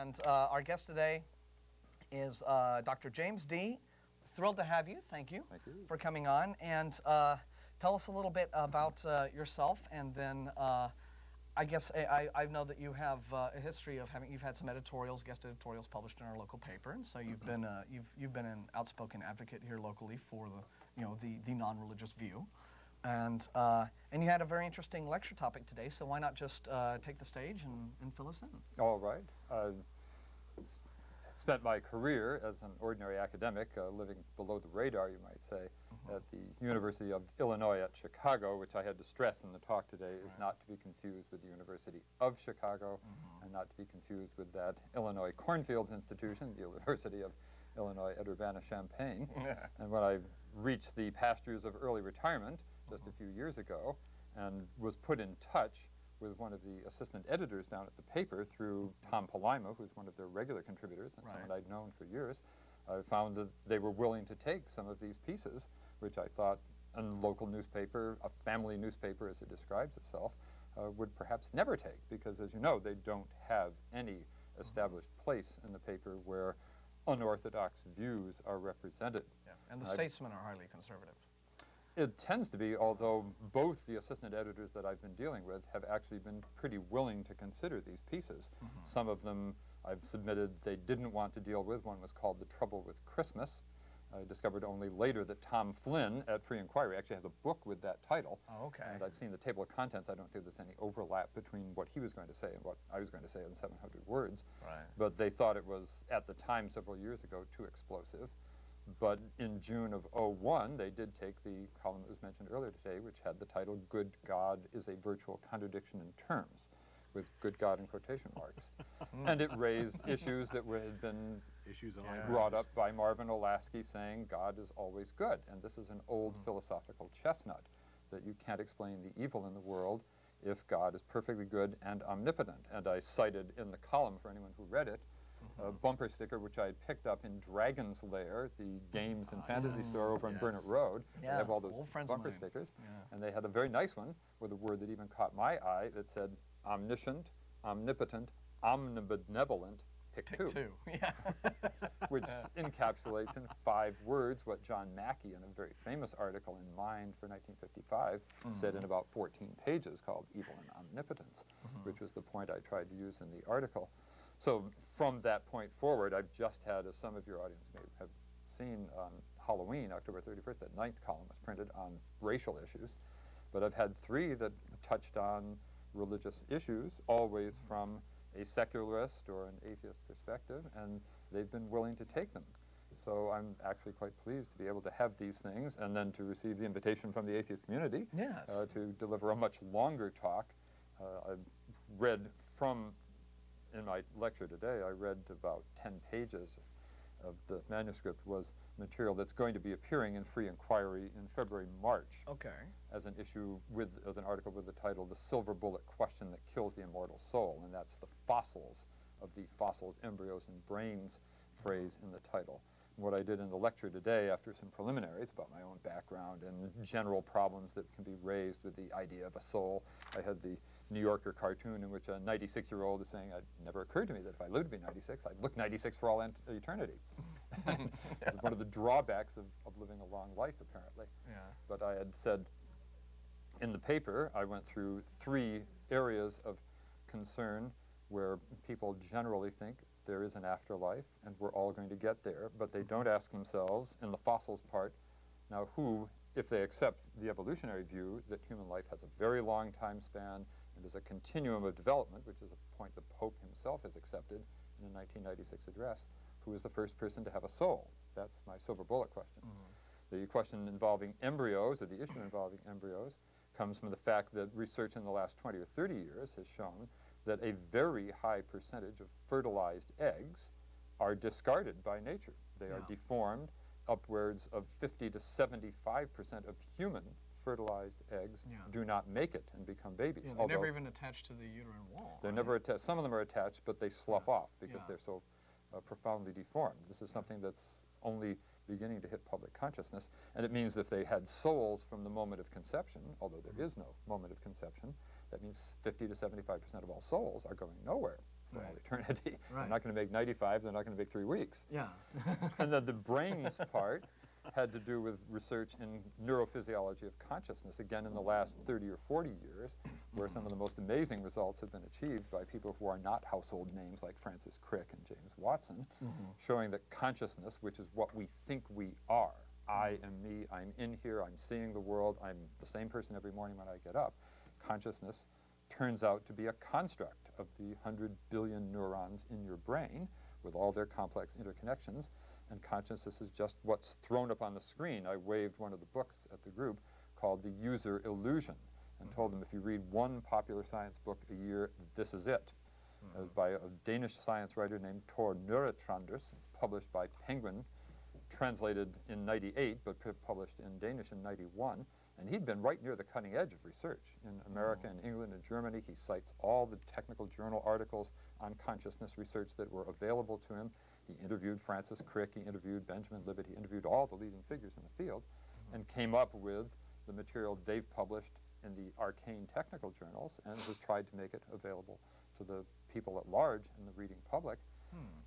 And our guest today is Dr. James D. Thrilled to have you. Thank you for coming on. And tell us a little bit about yourself, and then I guess I know that you have a history of you've had some editorials, guest editorials published in our local paper, and so you've been you've been an outspoken advocate here locally for the non-religious view, and you had a very interesting lecture topic today. So why not just take the stage and fill us in? All right. Spent my career as an ordinary academic, living below the radar, you might say, at the University of Illinois at Chicago, which I had to stress in the talk today is not to be confused with the University of Chicago, and not to be confused with that Illinois Cornfields Institution, the University of Illinois at Urbana-Champaign. And when I reached the pastures of early retirement just a few years ago and was put in touch with one of the assistant editors down at the paper through Tom Palaima, who's one of their regular contributors and someone I'd known for years, I found that they were willing to take some of these pieces, which I thought a local newspaper, a family newspaper as it describes itself, would perhaps never take, because as you know, they don't have any established place in the paper where unorthodox views are represented. Yeah. And the statesmen are highly conservative. It tends to be, although both the assistant editors that I've been dealing with have actually been pretty willing to consider these pieces. Some of them I've submitted they didn't want to deal with. One was called The Trouble with Christmas. I discovered only later that Tom Flynn at Free Inquiry actually has a book with that title. Oh, okay. And I've seen the table of contents. I don't think there's any overlap between what he was going to say and what I was going to say in 700 words. Right. But they thought it was, at the time several years ago, too explosive. But in June of '01, they did take the column that was mentioned earlier today, which had the title, Good God is a Virtual Contradiction in Terms, with good God in quotation marks. And it raised issues that had been brought up by Marvin Olasky saying God is always good. And this is an old philosophical chestnut, that you can't explain the evil in the world if God is perfectly good and omnipotent. And I cited in the column, for anyone who read it, a bumper sticker which I had picked up in Dragon's Lair, the games and fantasy store over on Burnett Road. They have all those bumper stickers. And they had a very nice one with a word that even caught my eye that said omniscient, omnipotent, omnibenevolent, pick two. Yeah. Which encapsulates in 5 words what John Mackey, in a very famous article in Mind for 1955, said in about 14 pages, called Evil and Omnipotence, which was the point I tried to use in the article. So from that point forward, I've just had, as some of your audience may have seen, on Halloween, October 31st, that 9th column was printed on racial issues. But I've had 3 that touched on religious issues, always from a secularist or an atheist perspective, and they've been willing to take them. So I'm actually quite pleased to be able to have these things, and then to receive the invitation from the atheist community to deliver a much longer talk. I've read from, in my lecture today, I read about 10 pages of the manuscript was material that's going to be appearing in Free Inquiry in February, March. Okay. As an issue with, as an article with the title, The Silver Bullet Question That Kills the Immortal Soul, and that's the fossils of the fossils, embryos, and brains phrase in the title. And what I did in the lecture today, after some preliminaries about my own background and general problems that can be raised with the idea of a soul, I had the New Yorker cartoon in which a 96-year-old is saying, it never occurred to me that if I lived to be 96, I'd look 96 for all eternity. This is one of the drawbacks of living a long life, apparently. Yeah. But I had said in the paper, I went through 3 areas of concern where people generally think there is an afterlife and we're all going to get there, but they don't ask themselves, in the fossils part, now who, if they accept the evolutionary view that human life has a very long time span and is a continuum of development, which is a point the Pope himself has accepted in a 1996 address, who is the first person to have a soul? That's my silver bullet question. The question involving embryos, or the issue involving embryos, comes from the fact that research in the last 20 or 30 years has shown that a very high percentage of fertilized eggs are discarded by nature. They are deformed. Upwards of 50 to 75% of human fertilized eggs do not make it and become babies. They're never even attached to the uterine wall. They're never attached. Some of them are attached, but they slough off because they're so profoundly deformed. This is something that's only beginning to hit public consciousness, and it means if they had souls from the moment of conception, although there is no moment of conception, that means 50 to 75% of all souls are going nowhere. for all Right. eternity. They're Right. not going to make 95, they're not going to make 3 weeks. Yeah. And then the brains part had to do with research in neurophysiology of consciousness, again in the last 30 or 40 years, where some of the most amazing results have been achieved by people who are not household names like Francis Crick and James Watson, showing that consciousness, which is what we think we are, I am me, I'm in here, I'm seeing the world, I'm the same person every morning when I get up, consciousness turns out to be a construct of the 100 billion neurons in your brain with all their complex interconnections, and consciousness is just what's thrown up on the screen. I waved one of the books at the group called The User Illusion and told them if you read one popular science book a year, this is it. It was by a Danish science writer named Tor Nørretranders. It's published by Penguin, translated in '98, but published in Danish in '91. And he'd been right near the cutting edge of research in America and England and Germany. He cites all the technical journal articles on consciousness research that were available to him. He interviewed Francis Crick, he interviewed Benjamin Libet, he interviewed all the leading figures in the field, and came up with the material they've published in the arcane technical journals and has tried to make it available to the people at large and the reading public,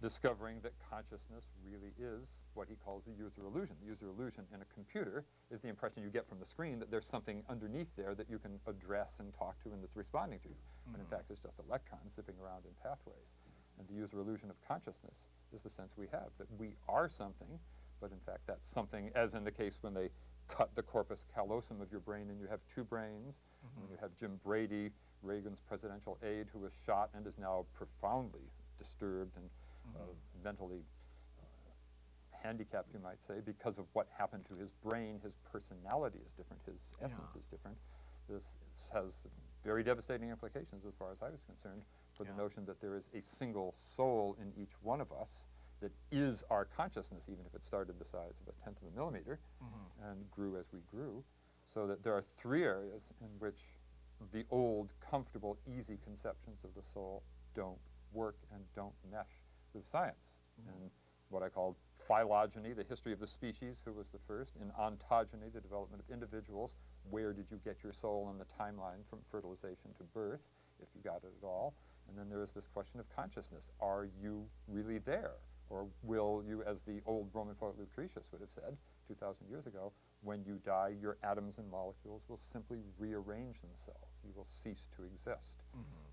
discovering that consciousness really is what he calls the user illusion. The user illusion in a computer is the impression you get from the screen that there's something underneath there that you can address and talk to and that's responding to you, when in fact it's just electrons zipping around in pathways. And the user illusion of consciousness is the sense we have, that we are something, but in fact that's something, as in the case when they cut the corpus callosum of your brain and you have 2 brains, when you have Jim Brady, Reagan's presidential aide, who was shot and is now profoundly disturbed and mentally handicapped, you might say, because of what happened to his brain. His personality is different, his essence is different. This has very devastating implications, as far as I was concerned, for the notion that there is a single soul in each one of us that is our consciousness, even if it started the size of a tenth of a millimeter and grew as we grew. So that there are 3 areas in which the old, comfortable, easy conceptions of the soul don't work and don't mesh with science. In what I call phylogeny, the history of the species, who was the first; in ontogeny, the development of individuals, where did you get your soul in the timeline from fertilization to birth, if you got it at all. And then there is this question of consciousness. Are you really there? Or will you, as the old Roman poet Lucretius would have said 2,000 years ago, when you die, your atoms and molecules will simply rearrange themselves. You will cease to exist.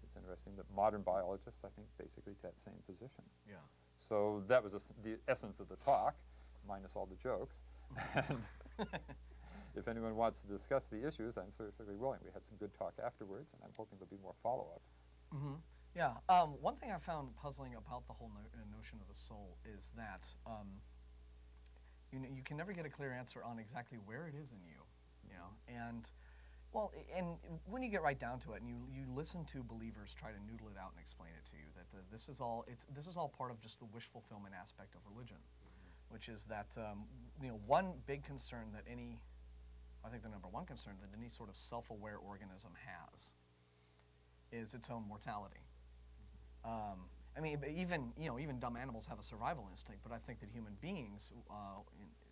It's interesting that modern biologists, I think, basically take that same position. Yeah. So that was the essence of the talk, minus all the jokes. And if anyone wants to discuss the issues, I'm certainly willing. We had some good talk afterwards, and I'm hoping there'll be more follow-up. Yeah. One thing I found puzzling about the whole notion of the soul is that you can never get a clear answer on exactly where it is in you, and well, and when you get right down to it, and you listen to believers try to noodle it out and explain it to you, that this is all part of just the wish fulfillment aspect of religion, which is that one big concern that I think the number one concern that any sort of self-aware organism has is its own mortality. I mean, even dumb animals have a survival instinct, but I think that human beings,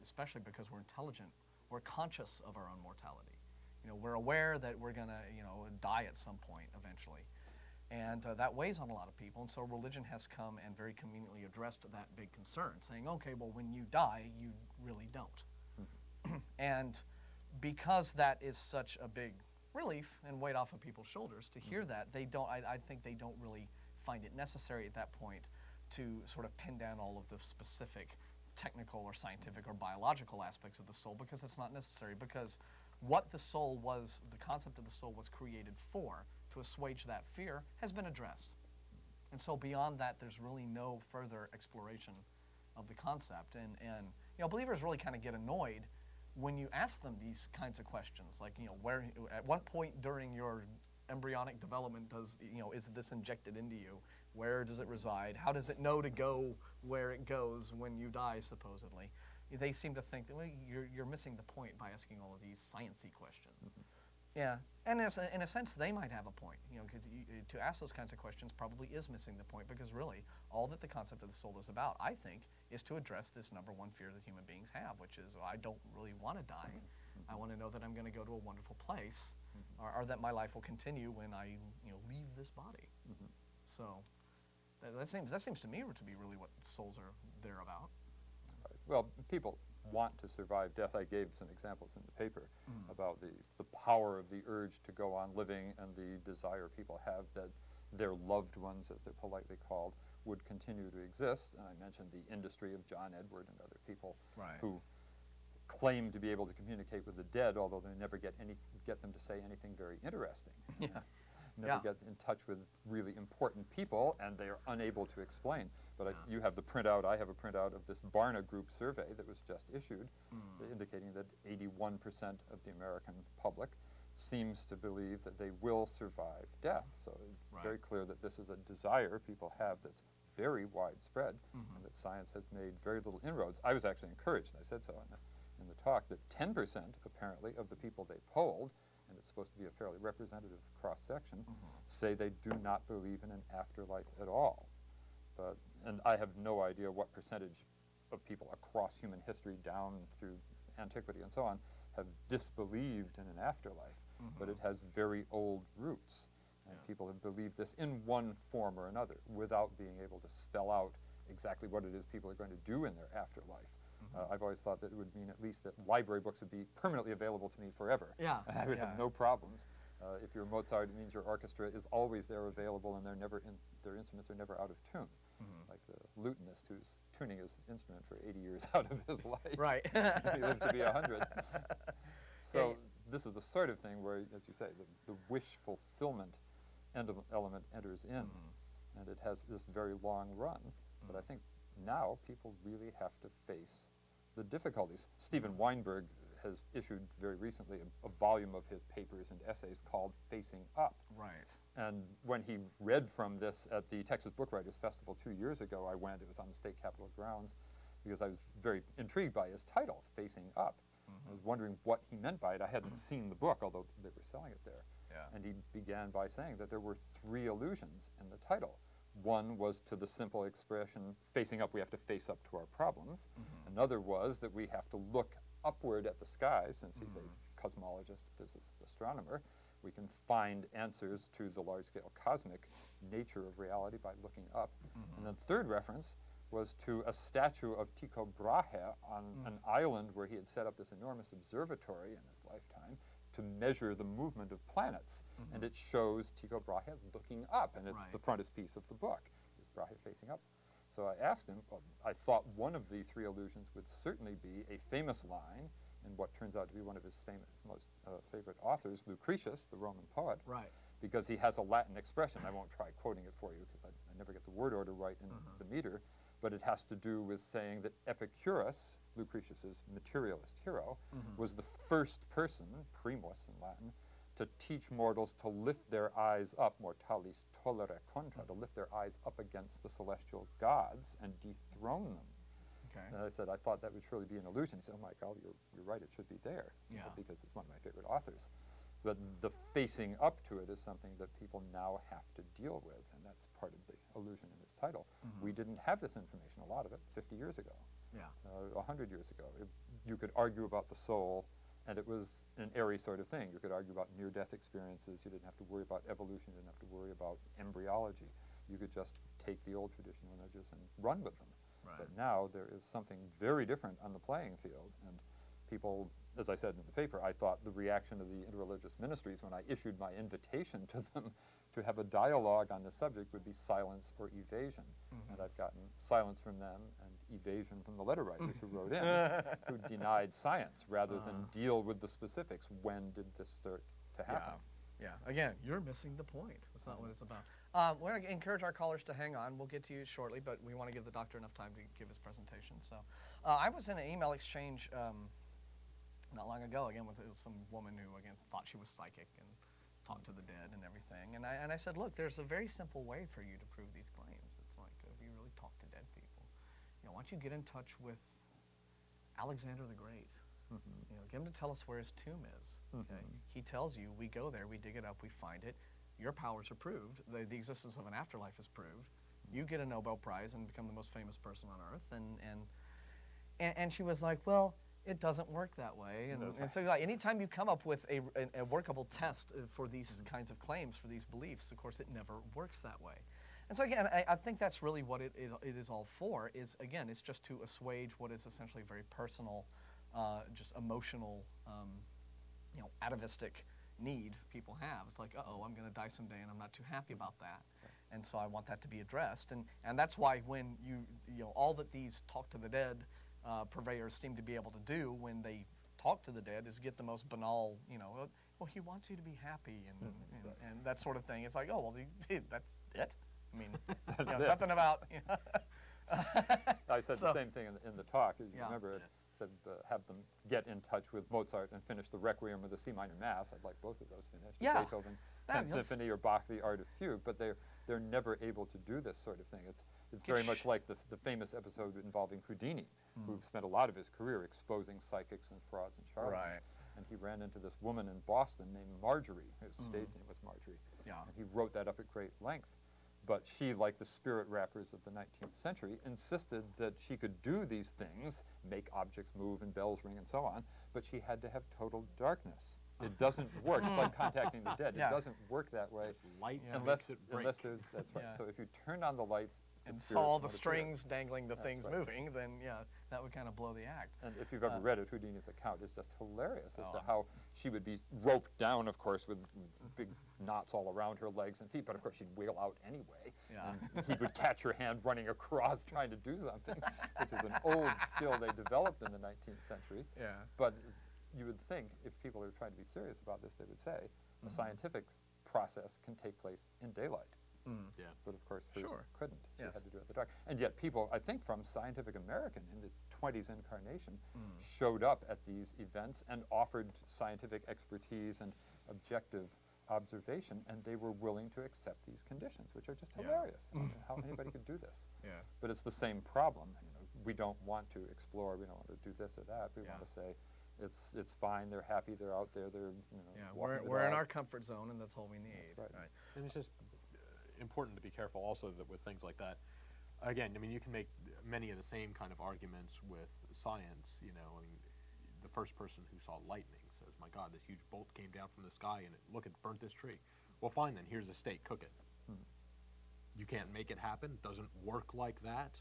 especially because we're intelligent, we're conscious of our own mortality. We're aware that we're gonna, die at some point eventually, and that weighs on a lot of people. And so religion has come and very conveniently addressed that big concern, saying, okay, well, when you die, you really don't. And because that is such a big relief and weight off of people's shoulders to hear that, they don't. I think they don't really find it necessary at that point to sort of pin down all of the specific technical or scientific or biological aspects of the soul, because it's not necessary, because what the soul was, the concept of the soul was created for, to assuage that fear, has been addressed. And so beyond that, there's really no further exploration of the concept. And believers really kind of get annoyed when you ask them these kinds of questions, like, where, at what point during your embryonic development is this injected into you? Where does it reside? How does it know to go where it goes when you die, supposedly? They seem to think that, well, you're missing the point by asking all of these sciencey questions. Yeah, and in a sense, they might have a point, because to ask those kinds of questions probably is missing the point, because really, all that the concept of the soul is about, I think, is to address this number one fear that human beings have, which is, I don't really want to die. I want to know that I'm going to go to a wonderful place, or that my life will continue when I, leave this body. So, That seems to me to be really what souls are there about. Right. Well, people want to survive death. I gave some examples in the paper about the power of the urge to go on living and the desire people have that their loved ones, as they're politely called, would continue to exist. And I mentioned the industry of John Edward and other people who claim to be able to communicate with the dead, although they never get them to say anything very interesting. Never get in touch with really important people, and they are unable to explain. But you have the printout, I have a printout of this Barna Group survey that was just issued, indicating that 81% of the American public seems to believe that they will survive death. So it's very clear that this is a desire people have that's very widespread, and that science has made very little inroads. I was actually encouraged, and I said so in the talk, that 10% apparently of the people they polled, and it's supposed to be a fairly representative cross-section, say they do not believe in an afterlife at all. And I have no idea what percentage of people across human history down through antiquity and so on have disbelieved in an afterlife, but it has very old roots. And people have believed this in one form or another without being able to spell out exactly what it is people are going to do in their afterlife. I've always thought that it would mean at least that library books would be permanently available to me forever. And I would have no problems. If you're Mozart, it means your orchestra is always there available, and their instruments are never out of tune. Like the lutenist who's tuning his instrument for 80 years out of his life. Right. He lives to be 100. So this is the sort of thing where, as you say, the wish fulfillment element enters in, and it has this very long run. But I think now people really have to face the difficulties. Stephen Weinberg has issued very recently a volume of his papers and essays called Facing Up. And when he read from this at the Texas Book Writers Festival 2 years ago, I went. It was on the state capitol grounds, because I was very intrigued by his title, Facing Up. I was wondering what he meant by it. I hadn't seen the book, although they were selling it there. And he began by saying that there were 3 allusions in the title. One was to the simple expression, facing up, we have to face up to our problems. Another was that we have to look upward at the sky, since he's a cosmologist, physicist, astronomer. We can find answers to the large-scale cosmic nature of reality by looking up. And then third reference was to a statue of Tycho Brahe on an island where he had set up this enormous observatory in his lifetime to measure the movement of planets. And it shows Tycho Brahe looking up, and it's the frontispiece of the book, is Brahe facing up. So I asked him, I thought one of the 3 allusions would certainly be a famous line in what turns out to be one of his most favorite authors, Lucretius, the Roman poet, because he has a Latin expression. I won't try quoting it for you, because I never get the word order right in the meter, but it has to do with saying that Epicurus, Lucretius's materialist hero, was the first person, primus in Latin, to teach mortals to lift their eyes up, mortalis tollere contra, to lift their eyes up against the celestial gods and dethrone them. And I said, I thought that would surely be an allusion. He said, oh my God, you're right, it should be there, because it's one of my favorite authors. But the facing up to it is something that people now have to deal with, and that's part of the allusion in his title. We didn't have this information, a lot of it, 50 years ago, 100 years ago. You could argue about the soul, and it was an airy sort of thing. You could argue about near-death experiences. You didn't have to worry about evolution. You didn't have to worry about embryology. You could just take the old traditional images and run with them. But now there is something very different on the playing field, and people, as I said in the paper, I thought the reaction of the interreligious ministries when I issued my invitation to them to have a dialogue on the subject would be silence or evasion. And I've gotten silence from them and evasion from the letter writers who wrote in, who denied science rather than deal with the specifics. When did this start to happen? Again, you're missing the point. That's not what it's about. We're going to encourage our callers to hang on. We'll get to you shortly, but we want to give the doctor enough time to give his presentation. So I was in an email exchange not long ago, again, with some woman who, again, thought she was psychic and talked to the dead and everything. And I said, look, there's a very simple way for you to prove these claims. It's like, if you really talk to dead people, why don't you get in touch with Alexander the Great? Get him to tell us where his tomb is. Okay? He tells you, we go there, we dig it up, we find it. Your powers are proved. The existence of an afterlife is proved. You get a Nobel Prize and become the most famous person on earth. And she was like, well, it doesn't work that way. And so like, anytime you come up with a workable test for these kinds of claims, for these beliefs, of course, it never works that way. And so again, I think that's really what it is all for. Is again, it's just to assuage what is essentially a very personal, just emotional, atavistic need people have. It's like, oh, I'm going to die someday, and I'm not too happy about that, and so I want that to be addressed. And that's why when all that these talk to the dead purveyors seem to be able to do when they talk to the dead is get the most banal, well, he wants you to be happy and that sort of thing. It's like, oh, well, that's it. I mean, nothing about. I said the same thing in the talk. As you remember, it said have them get in touch with Mozart and finish the Requiem or the C minor Mass. I'd like both of those finished. Yeah. Beethoven, 10th Symphony, or Bach, the Art of Fugue. But they're never able to do this sort of thing. It's very much like the famous episode involving Houdini, who spent a lot of his career exposing psychics and frauds and charlatans. Right. And he ran into this woman in Boston named Marjorie. His stage name was Marjorie. Yeah. And he wrote that up at great length. But she, like the spirit rappers of the 19th century, insisted that she could do these things, make objects move and bells ring and so on, but she had to have total darkness. It doesn't work. It's like contacting the dead. It doesn't work that way Light unless makes it there's, that's right. So if you turned on the lights and spirit saw the would appear. strings dangling, the things right. moving, then that would kind of blow the act. And if you've ever read it, Houdini's account is just hilarious as to Oh. how she would be roped down, of course, with big knots all around her legs and feet, but of course she'd wiggle out anyway. Yeah. And he would catch her hand running across trying to do something, which is an old skill they developed in the 19th century. Yeah. But you would think if people are trying to be serious about this, they would say a scientific process can take place in daylight. Yeah. But of course hers Sure. couldn't. She Yes. had to do it in the dark. And yet people, I think from Scientific American in its 20s incarnation, showed up at these events and offered scientific expertise and objective observation, and they were willing to accept these conditions, which are just hilarious. I mean, how anybody could do this. Yeah. But it's the same problem. We don't want to explore, we don't want to do this or that. We Yeah. want to say, it's fine, they're happy, they're out there, they're, Yeah, walking the we're in dog. our comfort zone, and that's all we need. That's right. And it's just important to be careful also that with things like that. Again, I mean, you can make many of the same kind of arguments with science. I mean, the first person who saw lightning says, "My God, this huge bolt came down from the sky and it burnt this tree." Well, fine then. Here's a steak. Cook it. You can't make it happen. It doesn't work like that.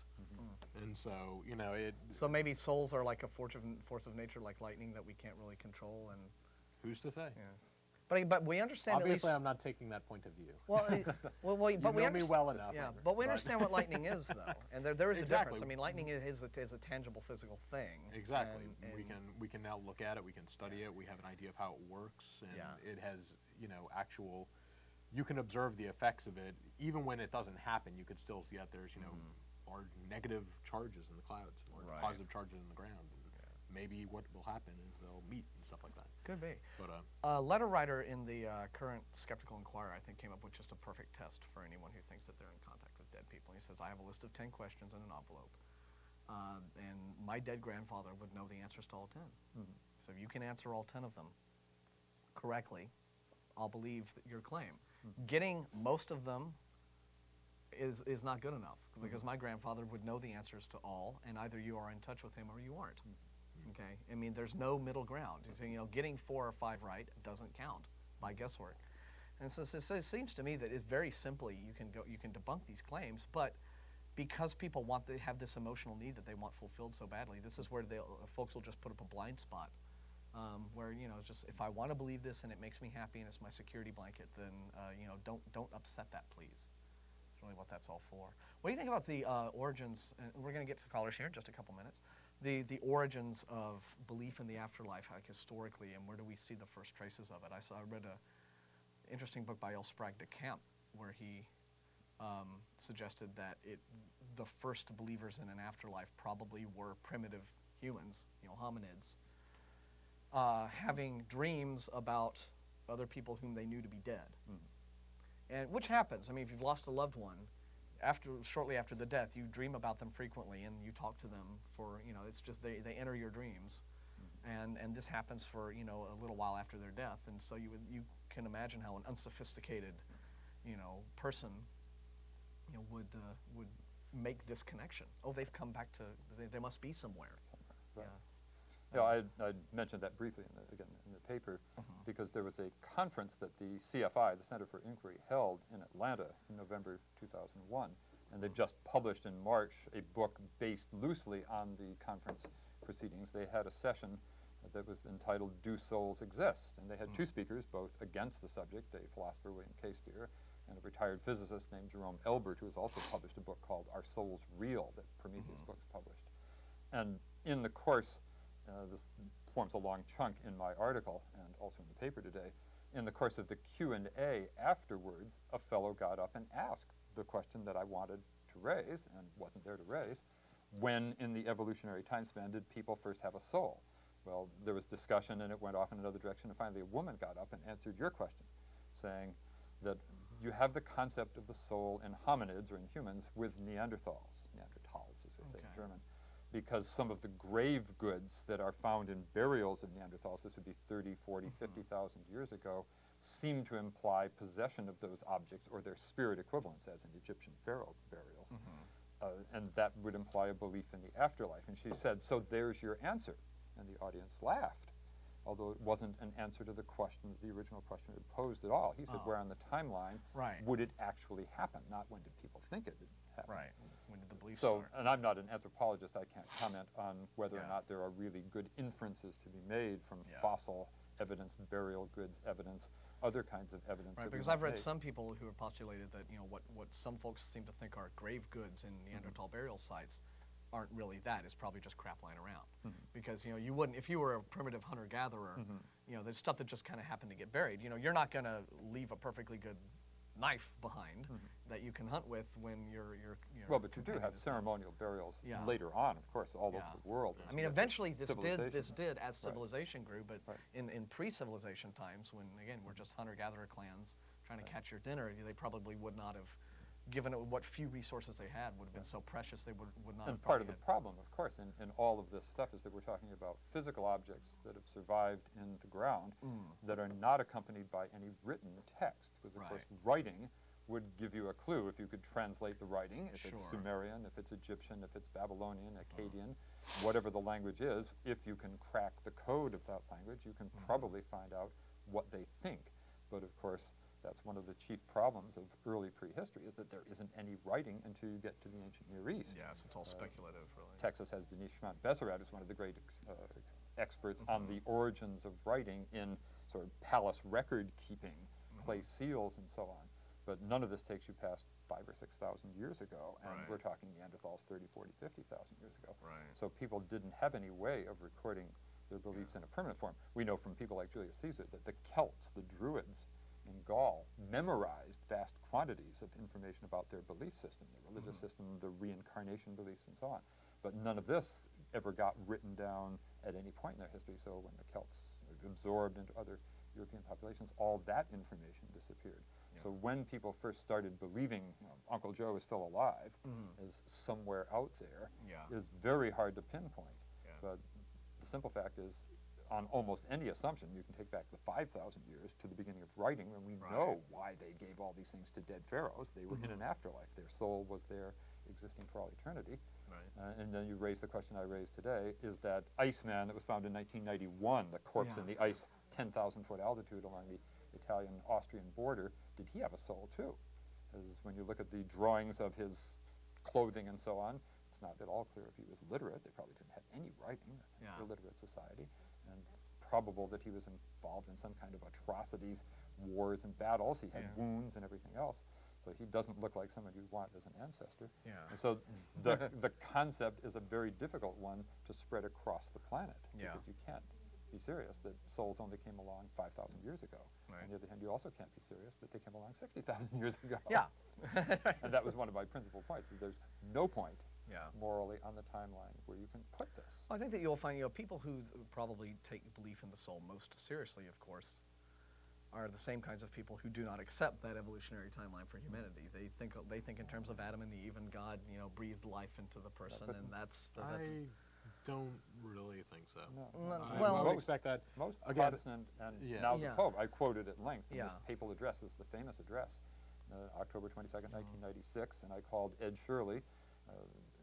And so, it. So maybe souls are like a force of nature, like lightning, that we can't really control, and Who's to say? but we understand Obviously, at least. I'm not taking that point of view. Well, but You we know me well enough. Yeah, Wagner. but we understand what lightning is, though, and there is a Exactly. difference. I mean, lightning is a tangible physical thing. Exactly. And We can now look at it. We can study it. We have an idea of how it works, and it has actual. You can observe the effects of it, even when it doesn't happen. You could still see that there's large negative charges in the clouds, or Right. positive charges in the ground. And maybe what will happen is they'll meet and stuff like that. Could be. But A letter writer in the current Skeptical Inquirer, I think, came up with just a perfect test for anyone who thinks that they're in contact with dead people. He says, I have a list of 10 questions in an envelope, and my dead grandfather would know the answers to all 10. So if you can answer all 10 of them correctly, I'll believe your claim. Getting most of them is not good enough, because my grandfather would know the answers to all, and either you are in touch with him or you aren't. Okay, I mean, there's no middle ground. Getting 4 or 5 right doesn't count by guesswork. And so it seems to me that it's very simply you can debunk these claims, but because people have this emotional need that they want fulfilled so badly, this is where folks will just put up a blind spot, where it's just, if I want to believe this and it makes me happy and it's my security blanket, then don't upset that, please. That's really what that's all for. What do you think about the origins? And we're going to get to callers here in just a couple minutes. The origins of belief in the afterlife, like historically, and where do we see the first traces of it? I read an interesting book by L. Sprague de Camp, where he suggested that the first believers in an afterlife probably were primitive humans, hominids, having dreams about other people whom they knew to be dead. And which happens. I mean, if you've lost a loved one, shortly after the death, you dream about them frequently, and you talk to them for, it's just they enter your dreams, and this happens for a little while after their death, and so you can imagine how an unsophisticated person would make this connection. Oh, they've come back to, they must be somewhere. Right. Yeah, I mentioned that briefly in the paper, because there was a conference that the CFI, the Center for Inquiry, held in Atlanta in November 2001, and they've just published in March a book based loosely on the conference proceedings. They had a session that was entitled "Do Souls Exist?" And they had two speakers, both against the subject, a philosopher, William K. Spear, and a retired physicist named Jerome Elbert, who has also published a book called "Are Souls Real?" that Prometheus Books published. And in the course, this forms a long chunk in my article and also in the paper today, in the course of the Q&A afterwards, a fellow got up and asked the question that I wanted to raise and wasn't there to raise: when in the evolutionary time span did people first have a soul? Well, there was discussion and it went off in another direction, and finally a woman got up and answered your question, saying that you have the concept of the soul in hominids or in humans with Neanderthals, as they say in German, because some of the grave goods that are found in burials of Neanderthals, this would be 30, 40, 50,000 years ago, seem to imply possession of those objects or their spirit equivalents, as in Egyptian pharaoh burials. And that would imply a belief in the afterlife. And she said, so there's your answer. And the audience laughed, although it wasn't an answer to the question, the original question had posed at all. He said, where on the timeline would it actually happen? Not when did people think it would happen. Right. When did the belief So, start? and I'm not an anthropologist, I can't comment on whether or not there are really good inferences to be made from fossil evidence, burial goods evidence, other kinds of evidence. Right, because I've read some people who have postulated that, you know, what some folks seem to think are grave goods in Neanderthal burial sites aren't really that. It's probably just crap lying around. Because, you know, you wouldn't, if you were a primitive hunter-gatherer, you know, there's stuff that just kind of happened to get buried. You know, you're not going to leave a perfectly good knife behind that you can hunt with when you're well, but you do have ceremonial burials later on, of course, all over the world. I mean, eventually this did as civilization grew, but in pre-civilization times, when again we're just hunter-gatherer clans trying to catch your dinner, they probably would not have, given what few resources they had, would have been so precious they would not have. And part of the problem, of course, in all of this stuff is that we're talking about physical objects that have survived in the ground that are not accompanied by any written text. Because, of course, writing would give you a clue if you could translate the writing, if it's Sumerian, if it's Egyptian, if it's Babylonian, Akkadian, whatever the language is. If you can crack the code of that language, you can probably find out what they think. But, of course, that's one of the chief problems of early prehistory, is that there isn't any writing until you get to the ancient Near East. Yes, it's all speculative, really. Texas has Denise Schmant-Besserat, who's one of the great experts on the origins of writing in sort of palace record-keeping, clay seals and so on. But none of this takes you past 5,000 or 6,000 years ago, and we're talking Neanderthals 30, 40, 50,000 years ago. So people didn't have any way of recording their beliefs in a permanent form. We know from people like Julius Caesar that the Celts, the Druids, in Gaul, memorized vast quantities of information about their belief system, their religious system, the reincarnation beliefs, and so on. But none of this ever got written down at any point in their history. So when the Celts absorbed into other European populations, all that information disappeared. So when people first started believing, you know, Uncle Joe is still alive, is somewhere out there, is very hard to pinpoint. But the simple fact is, on almost any assumption, you can take back the 5,000 years to the beginning of writing, and we know why they gave all these things to dead pharaohs. They were in an afterlife. Their soul was there, existing for all eternity. And then you raise the question I raised today, is that Iceman that was found in 1991, the corpse in the ice, 10,000-foot altitude along the Italian-Austrian border, did he have a soul too? Because when you look at the drawings of his clothing and so on, it's not at all clear if he was literate. They probably didn't have any writing. That's an illiterate society. And it's probable that he was involved in some kind of atrocities, wars and battles. He had wounds and everything else. So he doesn't look like someone you'd want as an ancestor. And so the concept is a very difficult one to spread across the planet. Because you can't be serious that souls only came along 5,000 years ago. On the other hand, you also can't be serious that they came along 60,000 years ago. And that was one of my principal points, that there's no point morally on the timeline where you can put this. Well, I think that you'll find, you know, people who probably take belief in the soul most seriously, of course, are the same kinds of people who do not accept that evolutionary timeline for humanity. They think in terms of Adam and Eve, and God, you know, breathed life into the person, and that's I don't really think so. Well, I would expect that. Most again, Protestant and now the Pope, I quoted at length in this papal address. This is the famous address, October 22nd, 1996, and I called Ed Shirley,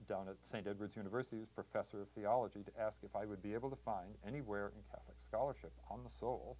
down at St. Edward's University, who's professor of theology, to ask if I would be able to find anywhere in Catholic scholarship on the soul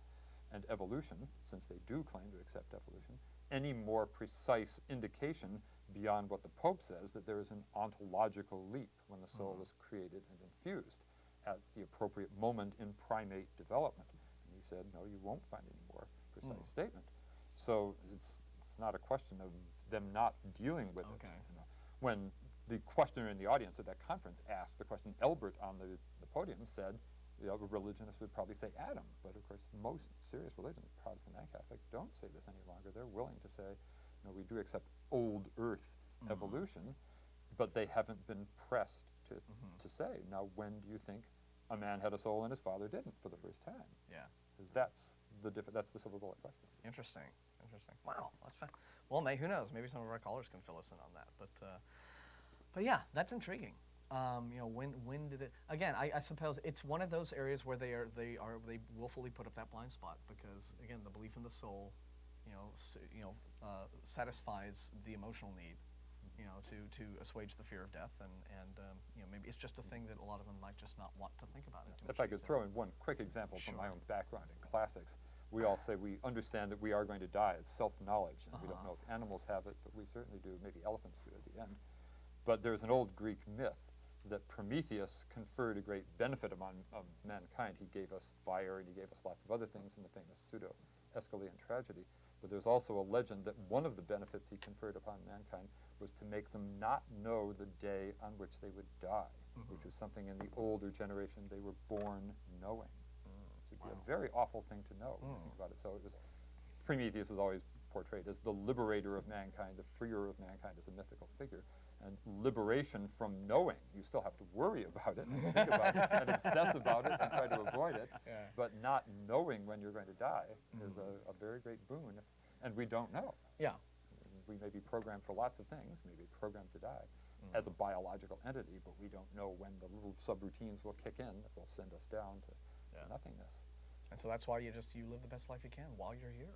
and evolution, since they do claim to accept evolution, any more precise indication beyond what the Pope says, that there is an ontological leap when the soul is created and infused at the appropriate moment in primate development. And he said, no, you won't find any more precise statement. So it's not a question of them not dealing with it. You know. When the questioner in the audience at that conference asked the question, Elbert on the podium said, a religionist would probably say Adam, but of course most serious religions, Protestant and Catholic, don't say this any longer. They're willing to say, no, we do accept old earth evolution, but they haven't been pressed to say, now when do you think a man had a soul and his father didn't for the first time? Yeah. Because that's the silver bullet question. Interesting. Wow, that's fun. Well, who knows? Maybe some of our callers can fill us in on that. But yeah, that's intriguing. You know, when did it? Again, I suppose it's one of those areas where they willfully put up that blind spot because again, the belief in the soul, satisfies the emotional need, to assuage the fear of death, and maybe it's just a thing that a lot of them might just not want to think about it too much. If I could throw in one quick example from my own background in classics, we all say we understand that we are going to die. It's self-knowledge, and we don't know if animals have it, but we certainly do. Maybe elephants do at the end. But there's an old Greek myth that Prometheus conferred a great benefit upon mankind. He gave us fire, and he gave us lots of other things in the famous pseudo-Aeschylean tragedy. But there's also a legend that one of the benefits he conferred upon mankind was to make them not know the day on which they would die, which was something in the older generation they were born knowing. So it'd be a very awful thing to know when you think about it. So it was, Prometheus is always portrayed as the liberator of mankind, the freer of mankind as a mythical figure. And liberation from knowing, you still have to worry about it and think about it and obsess about it and try to avoid it, but not knowing when you're going to die is a very great boon, and we don't know. Yeah. We may be programmed for lots of things, maybe programmed to die as a biological entity, but we don't know when the little subroutines will kick in that will send us down to nothingness. And so that's why you live the best life you can while you're here.